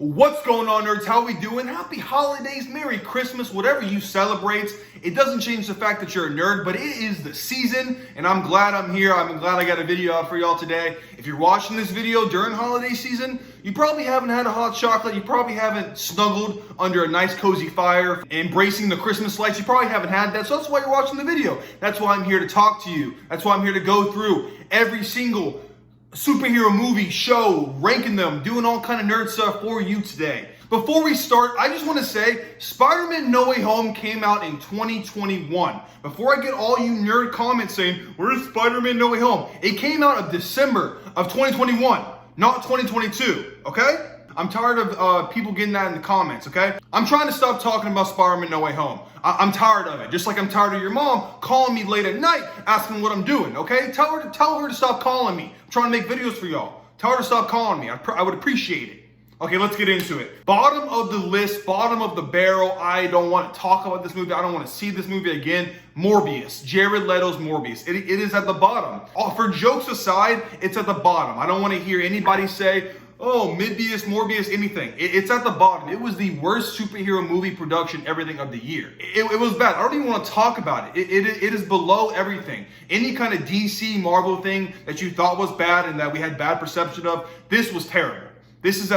What's going on, nerds? How we doing? Happy holidays, Merry Christmas, whatever you celebrate. It doesn't change the fact that you're a nerd, but it is the season, and I'm glad I'm here. I'm glad I got a video out for y'all today. If you're watching this video during holiday season, you probably haven't had a hot chocolate. You probably haven't snuggled under a nice cozy fire, embracing the Christmas lights. You probably haven't had that, so that's why you're watching the video. That's why I'm here to talk to you. That's why I'm here to go through every single superhero movie, show, ranking them, doing all kind of nerd stuff for you today. Before we start, I just want to say Spider-Man No Way Home came out in 2021. Before I get all you nerd comments saying, where's Spider-Man No Way Home? It came out of December of 2021, not 2022, okay? I'm tired of people getting that in the comments, okay? I'm trying to stop talking about Spider-Man No Way Home. I'm tired of it. Just like I'm tired of your mom calling me late at night asking what I'm doing, okay? Tell her to stop calling me. I'm trying to make videos for y'all. Tell her to stop calling me. I would appreciate it. Okay, let's get into it. Bottom of the list, bottom of the barrel. I don't want to talk about this movie. I don't want to see this movie again. Morbius, Jared Leto's Morbius. It is at the bottom. For jokes aside, it's at the bottom. I don't want to hear anybody say, oh, Morbius, anything. It's at the bottom. It was the worst superhero movie production, everything of the year. It was bad. I don't even want to talk about it. It is below everything. Any kind of DC, Marvel thing that you thought was bad and that we had bad perception of, this was terrible. This is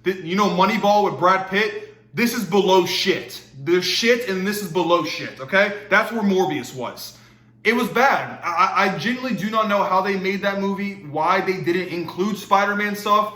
Moneyball with Brad Pitt. This is below shit. There's shit and this is below shit, okay? That's where Morbius was. It was bad. I genuinely do not know how they made that movie, why they didn't include Spider-Man stuff,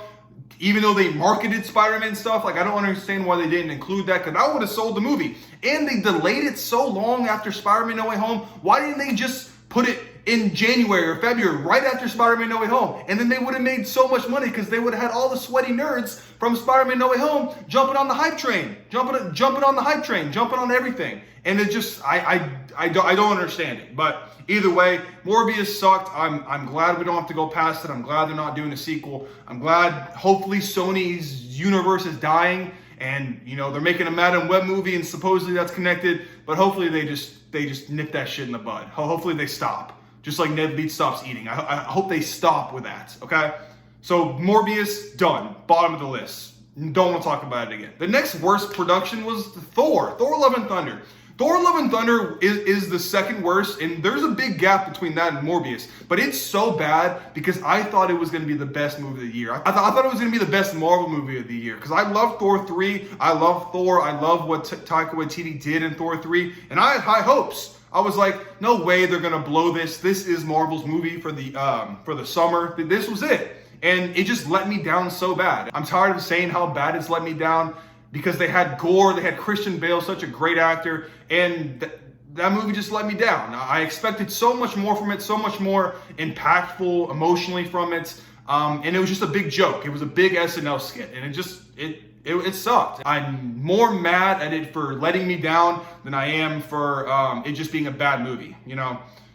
even though they marketed Spider-Man stuff. Like, I don't understand why they didn't include that, because I would have sold the movie. And they delayed it so long after Spider-Man No Way Home. Why didn't they just put it in January or February, right after Spider-Man No Way Home? And then they would have made so much money, because they would have had all the sweaty nerds from Spider-Man No Way Home jumping on the hype train, jumping on everything. And it just, I don't understand it. But either way, Morbius sucked. I'm glad we don't have to go past it. I'm glad they're not doing a sequel. I'm glad, hopefully, Sony's universe is dying, and they're making a Madam Web movie, and supposedly that's connected. But hopefully they just nip that shit in the bud. Hopefully they stop, just like Ned Leeds stops eating. I hope they stop with that. Okay, so Morbius, done, bottom of the list. Don't want to talk about it again. The next worst production was Thor Love and Thunder. Thor Love and Thunder is the second worst, and there's a big gap between that and Morbius. But it's so bad because I thought it was going to be the best movie of the year. I thought it was going to be the best Marvel movie of the year, because I love Thor 3. I love Thor. I love what Taika Waititi did in Thor 3. And I had high hopes. I was like, no way they're going to blow this. This is Marvel's movie for the summer. This was it. And it just let me down so bad. I'm tired of saying how bad it's let me down, because they had gore, they had Christian Bale, such a great actor, and that movie just let me down. I expected so much more from it, so much more impactful emotionally from it, and it was just a big joke. It was a big SNL skit, and it sucked. I'm more mad at it for letting me down than I am for it just being a bad movie,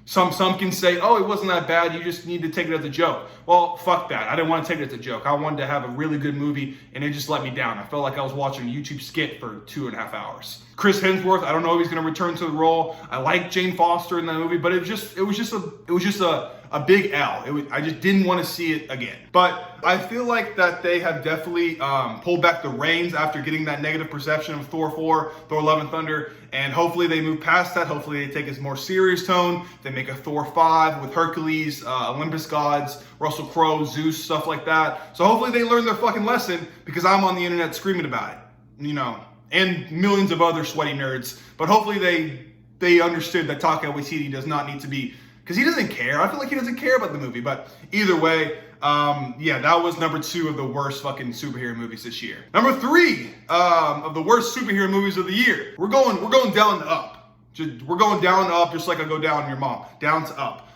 Some can say, oh, it wasn't that bad, you just need to take it as a joke. Well, fuck that. I didn't want to take it as a joke. I wanted to have a really good movie, and it just let me down. I felt like I was watching a YouTube skit for 2.5 hours. Chris Hemsworth, I don't know if he's going to return to the role. I like Jane Foster in that movie, but it was just a big L. I just didn't want to see it again. But I feel like that they have definitely pulled back the reins after getting that negative perception of Thor 4, Thor Love and Thunder, and hopefully they move past that. Hopefully they take a more serious tone. They make a Thor 5 with Hercules, Olympus gods, Russell Crowe, Zeus, stuff like that. So hopefully they learn their fucking lesson, because I'm on the internet screaming about it, and millions of other sweaty nerds. But hopefully they understood that Taika Waititi does not need to be, because he doesn't care. I feel like he doesn't care about the movie. But either way, that was number 2 of the worst fucking superhero movies this year. Number 3 of the worst superhero movies of the year. We're going down to up. We're going down to up, just like I go down on your mom. Down to up.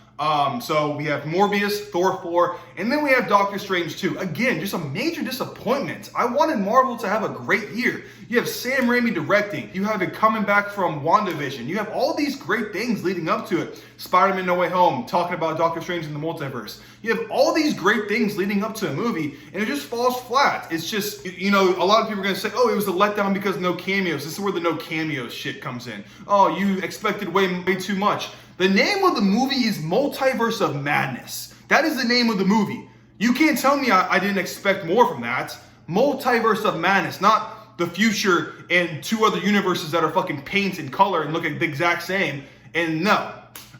So we have Morbius, Thor 4, and then we have Doctor Strange 2. Again, just a major disappointment. I wanted Marvel to have a great year. You have Sam Raimi directing. You have it coming back from WandaVision. You have all these great things leading up to it. Spider-Man No Way Home, talking about Doctor Strange in the multiverse. You have all these great things leading up to a movie, and it just falls flat. It's just, a lot of people are going to say, oh, it was a letdown because no cameos. This is where the no cameos shit comes in. Oh, you expected way too much. The name of the movie is Multiverse of Madness. That is the name of the movie. You can't tell me I didn't expect more from that. multiverse of madness, not the future and two other universes that are fucking paint and color and look at the exact same. And no.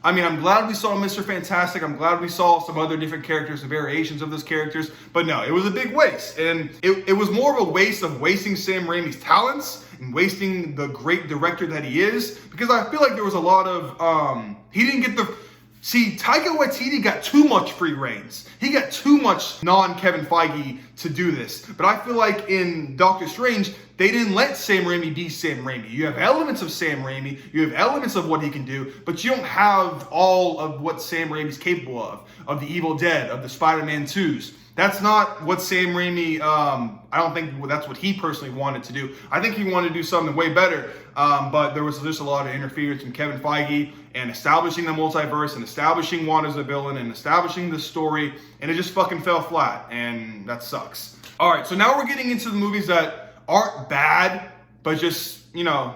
I mean, I'm glad we saw Mr. Fantastic. I'm glad we saw some other different characters and variations of those characters. But no, it was a big waste. And it was more of a waste of wasting Sam Raimi's talents and wasting the great director that he is. Because I feel like there was a lot of, he didn't get the... See, Taika Waititi got too much free reins. He got too much non-Kevin Feige to do this. But I feel like in Doctor Strange, they didn't let Sam Raimi be Sam Raimi. You have elements of Sam Raimi, you have elements of what he can do, but you don't have all of what Sam Raimi's capable of the Evil Dead, of the Spider-Man 2s. That's not what Sam Raimi, I don't think that's what he personally wanted to do. I think he wanted to do something way better, but there was just a lot of interference from Kevin Feige and establishing the multiverse and establishing Wanda as a villain and establishing the story, and it just fucking fell flat, and that sucks. All right, so now we're getting into the movies that aren't bad, but just, you know,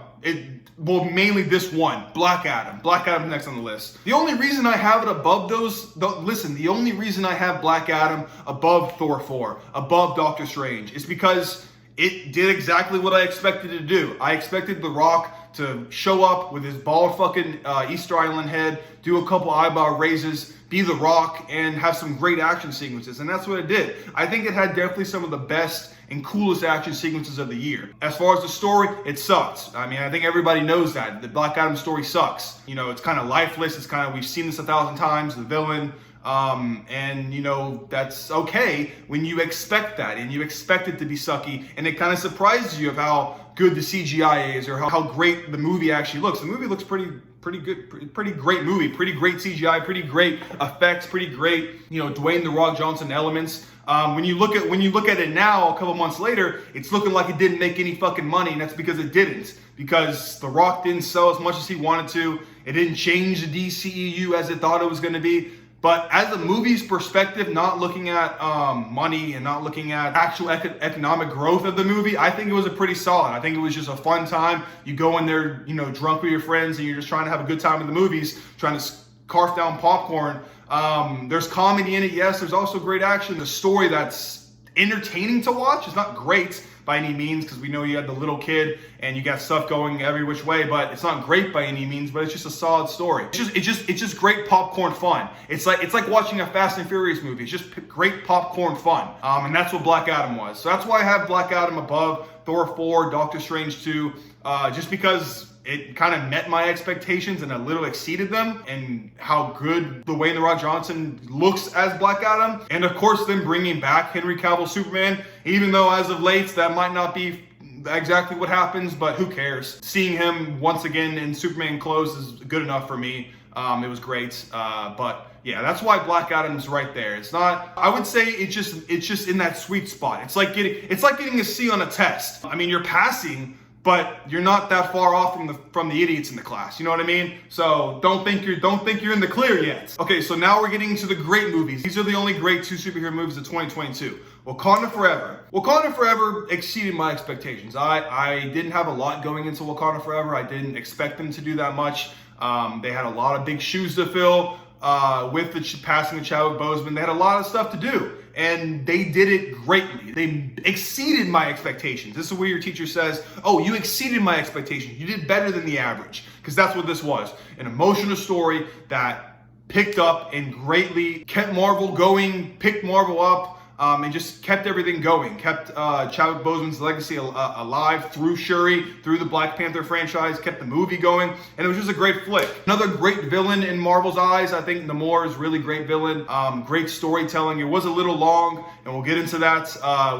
mainly this one, Black Adam. Black Adam next on the list. The only reason I have it above those, the only reason I have Black Adam above Thor 4, above Doctor Strange, is because it did exactly what I expected it to do. I expected The Rock to show up with his bald fucking Easter Island head, do a couple eyebrow raises, be The Rock, and have some great action sequences, and that's what it did. I think it had definitely some of the best and coolest action sequences of the year. As far as the story, it sucks. I mean, I think everybody knows that. The Black Adam story sucks. You know, it's kind of lifeless. It's kind of, we've seen this 1,000 times, the villain. And you know, that's okay when you expect that and you expect it to be sucky, and it kind of surprises you of how good the CGI is or how great the movie actually looks. The movie looks pretty good, pretty great movie, pretty great CGI, pretty great effects, pretty great, you know, Dwayne "The Rock" Johnson elements. When you look at it now, a couple months later, it's looking like it didn't make any fucking money, and that's because it didn't. Because The Rock didn't sell as much as he wanted to. It didn't change the DCEU as it thought it was going to be. But as a movie's perspective, not looking at money and not looking at actual economic growth of the movie, I think it was a pretty solid. I think it was just a fun time. You go in there, you know, drunk with your friends, and you're just trying to have a good time in the movies, trying to scarf down popcorn. There's comedy in it, yes. There's also great action. The story that's entertaining to watch. It's not great by any means, because we know you had the little kid and you got stuff going every which way, but it's not great by any means, but it's just a solid story. It's just great popcorn fun. It's like watching a Fast and Furious movie. It's just great popcorn fun. And that's what Black Adam was. So that's why I have Black Adam above Thor 4, Doctor Strange 2, just because it kind of met my expectations and a little exceeded them, and how good Dwayne "The Rock" Johnson looks as Black Adam. And of course, them bringing back Henry Cavill Superman, even though as of late, that might not be exactly what happens, but who cares? Seeing him once again in Superman clothes is good enough for me. It was great, but yeah, that's why Black Adam's right there. It's not, I would say it's just in that sweet spot. It's like getting a C on a test. I mean, you're passing, but you're not that far off from the idiots in the class. You know what I mean? So don't think you're in the clear yet. Okay, so now we're getting into the great movies. These are the only great 2 superhero movies of 2022. Wakanda Forever. Wakanda Forever exceeded my expectations. I didn't have a lot going into Wakanda Forever. I didn't expect them to do that much. They had a lot of big shoes to fill with the passing of Chadwick Boseman. They had a lot of stuff to do, and they did it greatly. They exceeded my expectations. This is where your teacher says, oh, you exceeded my expectations. You did better than the average, because that's what this was. An emotional story that picked up and greatly kept Marvel going, picked Marvel up, and just kept everything going. Kept Chadwick Boseman's legacy alive through Shuri, through the Black Panther franchise, kept the movie going, and it was just a great flick. Another great villain in Marvel's eyes. I think Namor is a really great villain. Great storytelling. It was a little long, and we'll get into that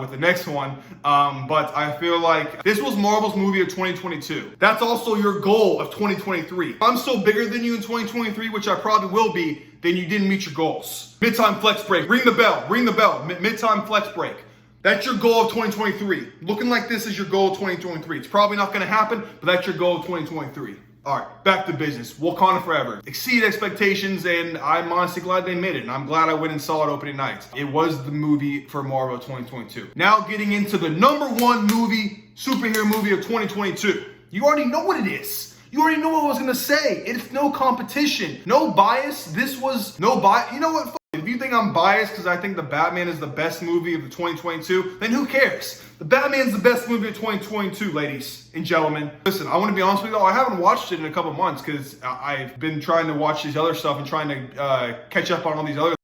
with the next one. But I feel like this was Marvel's movie of 2022. That's also your goal of 2023. I'm still bigger than you in 2023, which I probably will be, then you didn't meet your goals. Midtime flex break. Ring the bell. Ring the bell. Midtime flex break. That's your goal of 2023. Looking like this is your goal of 2023. It's probably not going to happen, but that's your goal of 2023. All right, back to business. Wakanda Forever. Exceeded expectations, and I'm honestly glad they made it, and I'm glad I went and saw it opening night. It was the movie for Marvel 2022. Now getting into the #1 movie, superhero movie of 2022. You already know what it is. You already know what I was going to say. It's no competition. No bias. This was no bias. You know what? If you think I'm biased because I think The Batman is the best movie of the 2022, then who cares? The Batman's the best movie of 2022, ladies and gentlemen. Listen, I want to be honest with y'all. I haven't watched it in a couple months because I've been trying to watch these other stuff and trying to catch up on all these other.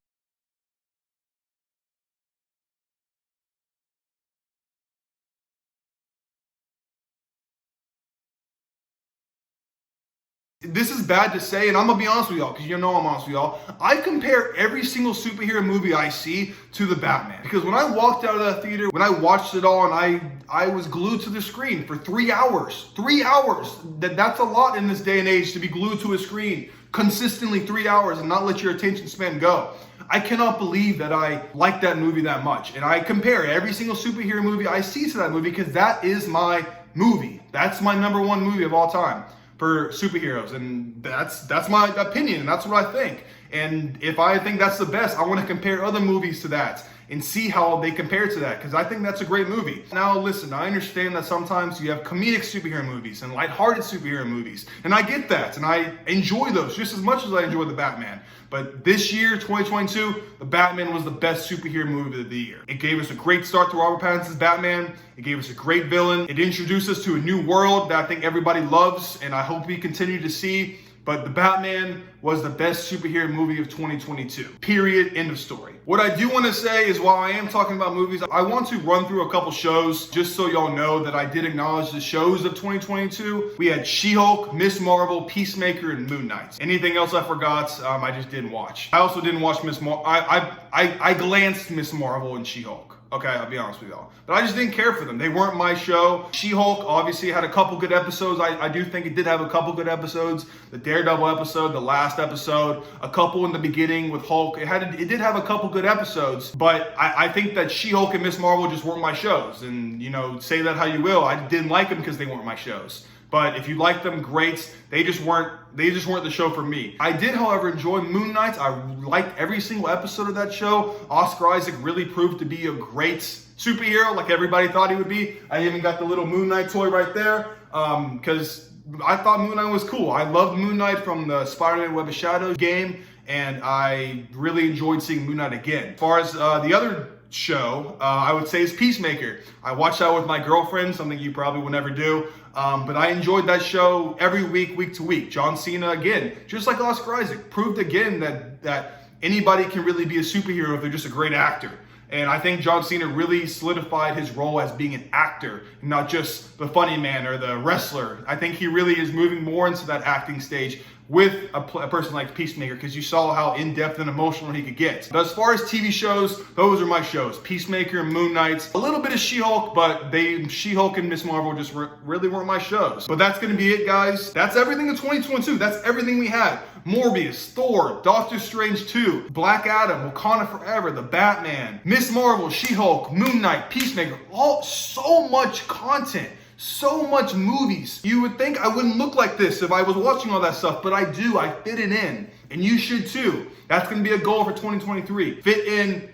This is bad to say, and I'm gonna be honest with y'all, because you know I'm honest with y'all. I compare every single superhero movie I see to the Batman. Because when I walked out of that theater, when I watched it all, and I was glued to the screen for 3 hours. 3 hours. That's a lot in this day and age to be glued to a screen consistently 3 hours and not let your attention span go. I cannot believe that I like that movie that much. And I compare every single superhero movie I see to that movie because that is my movie. That's my #1 movie of all time for superheroes, and that's my opinion, and that's what I think. And if I think that's the best, I want to compare other movies to that and see how they compare to that, because I think that's a great movie. Now listen, I understand that sometimes you have comedic superhero movies and lighthearted superhero movies, and I get that, and I enjoy those just as much as I enjoy the Batman. But this year, 2022, the Batman was the best superhero movie of the year. It gave us a great start to Robert Pattinson's Batman. It gave us a great villain. It introduced us to a new world that I think everybody loves, and I hope we continue to see. But the Batman was the best superhero movie of 2022. Period. End of story. What I do want to say is, while I am talking about movies, I want to run through a couple shows just so y'all know that I did acknowledge the shows of 2022. We had She-Hulk, Miss Marvel, Peacemaker, and Moon Knight. Anything else I forgot, I just didn't watch. I also didn't watch Miss Marvel. I glanced Miss Marvel and She-Hulk. Okay, I'll be honest with y'all. But I just didn't care for them. They weren't my show. She-Hulk obviously had a couple good episodes. I do think it did have a couple good episodes. The Daredevil episode, the last episode, a couple in the beginning with Hulk. It did have a couple good episodes, but I think that She-Hulk and Miss Marvel just weren't my shows. And, you know, say that how you will. I didn't like them because they weren't my shows. But if you like them, great. They just weren't the show for me. I did, however, enjoy Moon Knight. I liked every single episode of that show. Oscar Isaac really proved to be a great superhero, like everybody thought he would be. I even got the little Moon Knight toy right there, because I thought Moon Knight was cool. I loved Moon Knight from the Spider-Man Web of Shadows game, and I really enjoyed seeing Moon Knight again. As far as the other show, I would say is Peacemaker. I watched that with my girlfriend, something you probably would never do. But I enjoyed that show every week, week to week. John Cena, again, just like Oscar Isaac, proved again that anybody can really be a superhero if they're just a great actor. And I think John Cena really solidified his role as being an actor, not just the funny man or the wrestler. I think he really is moving more into that acting stage with a person like Peacemaker, because you saw how in-depth and emotional he could get. But as far as TV shows, those are my shows. Peacemaker and Moon Knight. A little bit of She-Hulk, but She-Hulk and Miss Marvel just really weren't my shows. But that's going to be it, guys. That's everything in 2022. That's everything we had. Morbius, Thor, Doctor Strange 2, Black Adam, Wakanda Forever, The Batman, Miss Marvel, She-Hulk, Moon Knight, Peacemaker. So much content. So much movies. You would think I wouldn't look like this if I was watching all that stuff, but I do. I fit it in. And you should too. That's going to be a goal for 2023. Fit in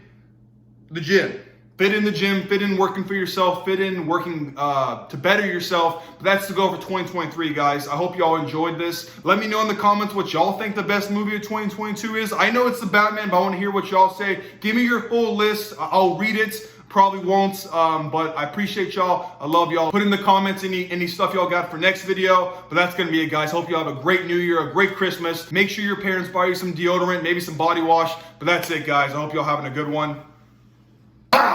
the gym. Fit in the gym, fit in working for yourself, fit in working to better yourself. But that's the goal for 2023, guys. I hope y'all enjoyed this. Let me know in the comments what y'all think the best movie of 2022 is. I know it's The Batman, but I want to hear what y'all say. Give me your full list. I'll read it. Probably won't, but I appreciate y'all. I love y'all. Put in the comments any stuff y'all got for next video. But that's gonna be it, guys. Hope y'all have a great New Year, a great Christmas. Make sure your parents buy you some deodorant, maybe some body wash. But that's it, guys. I hope y'all having a good one.